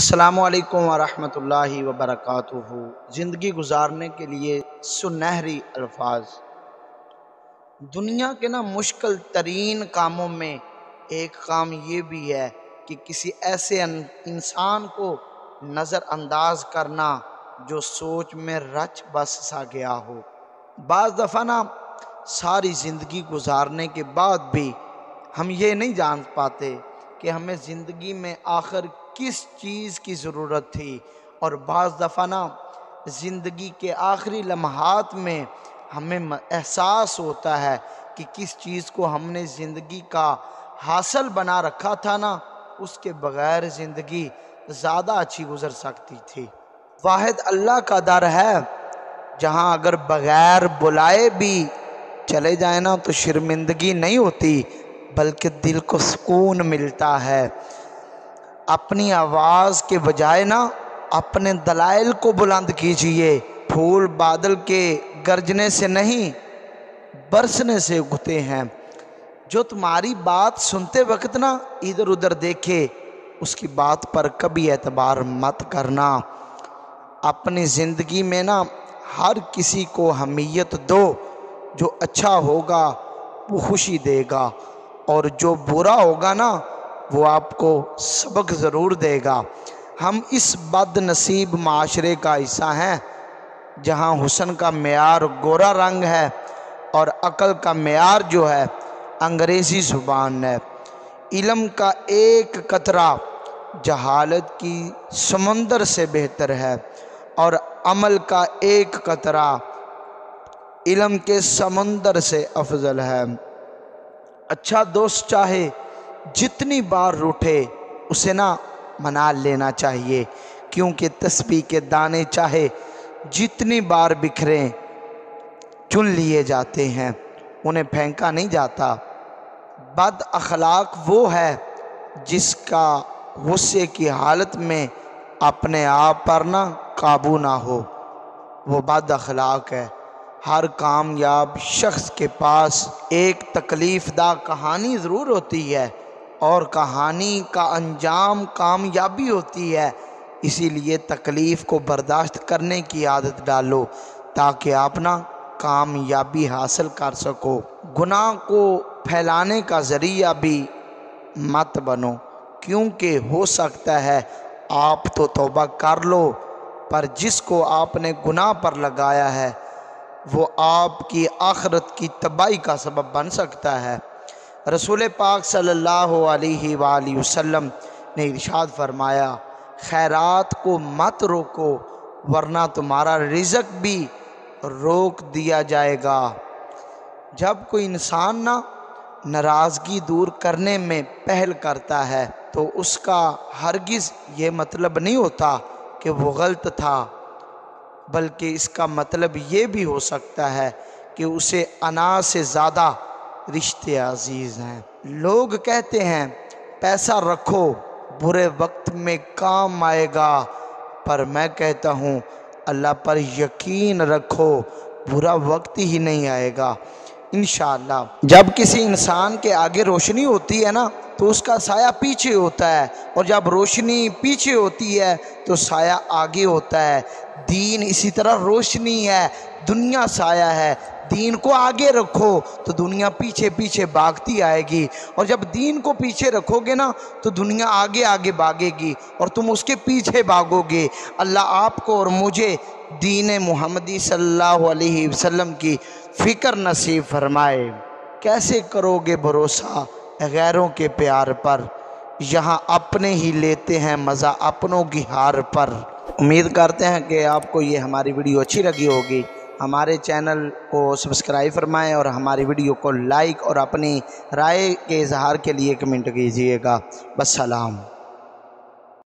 السلام علیکم ورحمۃ اللہ وبرکاتہ۔ زندگی گزارنے کے لیے سنہری الفاظ۔ دنیا کے مشکل ترین کاموں میں ایک کام یہ بھی ہے کہ کسی ایسے انسان کو نظر انداز کرنا جو سوچ میں رچ بس سا گیا ہو۔ بعض دفعہ ساری زندگی گزارنے کے بعد بھی ہم یہ نہیں جان پاتے کہ ہمیں زندگی میں آخر کس چیز کی ضرورت تھی، اور بعض دفعہ زندگی کے آخری لمحات میں ہمیں احساس ہوتا ہے کہ کس چیز کو ہم نے زندگی کا حاصل بنا رکھا تھا اس کے بغیر زندگی زیادہ اچھی گزر سکتی تھی۔ واحد اللہ کا در ہے جہاں اگر بغیر بلائے بھی چلے جائیں تو شرمندگی نہیں ہوتی بلکہ دل کو سکون ملتا ہے۔ اپنی آواز کے بجائے اپنے دلائل کو بلند کیجئے۔ پھول بادل کے گرجنے سے نہیں برسنے سے اگتے ہیں۔ جو تمہاری بات سنتے وقت ادھر ادھر دیکھے اس کی بات پر کبھی اعتبار مت کرنا۔ اپنی زندگی میں ہر کسی کو اہمیت دو۔ جو اچھا ہوگا وہ خوشی دے گا، اور جو برا ہوگا وہ آپ کو سبق ضرور دے گا۔ ہم اس بد نصیب معاشرے کا حصہ ہیں جہاں حسن کا معیار گورا رنگ ہے اور عقل کا معیار جو ہے انگریزی زبان ہے۔ علم کا ایک قطرہ جہالت کی سمندر سے بہتر ہے، اور عمل کا ایک قطرہ علم کے سمندر سے افضل ہے۔ اچھا دوست چاہے جتنی بار روٹھے اسے منا لینا چاہیے، کیونکہ تسبیح کے دانے چاہے جتنی بار بکھریں چن لیے جاتے ہیں، انہیں پھینکا نہیں جاتا۔ بد اخلاق وہ ہے جس کا غصے کی حالت میں اپنے آپ پر قابو نہ ہو، وہ بد اخلاق ہے۔ ہر کامیاب شخص کے پاس ایک تکلیف دہ کہانی ضرور ہوتی ہے، اور کہانی کا انجام کامیابی ہوتی ہے۔ اسی لیے تکلیف کو برداشت کرنے کی عادت ڈالو تاکہ آپ کامیابی حاصل کر سکو۔ گناہ کو پھیلانے کا ذریعہ بھی مت بنو، کیونکہ ہو سکتا ہے آپ تو توبہ کر لو پر جس کو آپ نے گناہ پر لگایا ہے وہ آپ کی آخرت کی تباہی کا سبب بن سکتا ہے۔ رسول پاک صلی اللہ علیہ وآلہ وسلم نے ارشاد فرمایا، خیرات کو مت روکو ورنہ تمہارا رزق بھی روک دیا جائے گا۔ جب کوئی انسان ناراضگی دور کرنے میں پہل کرتا ہے تو اس کا ہرگز یہ مطلب نہیں ہوتا کہ وہ غلط تھا، بلکہ اس کا مطلب یہ بھی ہو سکتا ہے کہ اسے انا سے زیادہ رشتے عزیز ہیں۔ لوگ کہتے ہیں پیسہ رکھو برے وقت میں کام آئے گا، پر میں کہتا ہوں اللہ پر یقین رکھو برا وقت ہی نہیں آئے گا انشاءاللہ۔ جب کسی انسان کے آگے روشنی ہوتی ہے تو اس کا سایہ پیچھے ہوتا ہے، اور جب روشنی پیچھے ہوتی ہے تو سایہ آگے ہوتا ہے۔ دین اسی طرح روشنی ہے، دنیا سایہ ہے۔ دین کو آگے رکھو تو دنیا پیچھے پیچھے بھاگتی آئے گی، اور جب دین کو پیچھے رکھو گے تو دنیا آگے آگے بھاگے گی اور تم اس کے پیچھے بھاگو گے۔ اللہ آپ کو اور مجھے دین محمدی صلی اللہ علیہ وسلم کی فکر نصیب فرمائے۔ کیسے کرو گے بھروسہ غیروں کے پیار پر، یہاں اپنے ہی لیتے ہیں مزہ اپنوں کی ہار پر۔ امید کرتے ہیں کہ آپ کو یہ ہماری ویڈیو اچھی لگی ہوگی۔ ہمارے چینل کو سبسکرائب فرمائیں اور ہماری ویڈیو کو لائک اور اپنی رائے کے اظہار کے لیے کمنٹ کیجیے گا۔ والسلام۔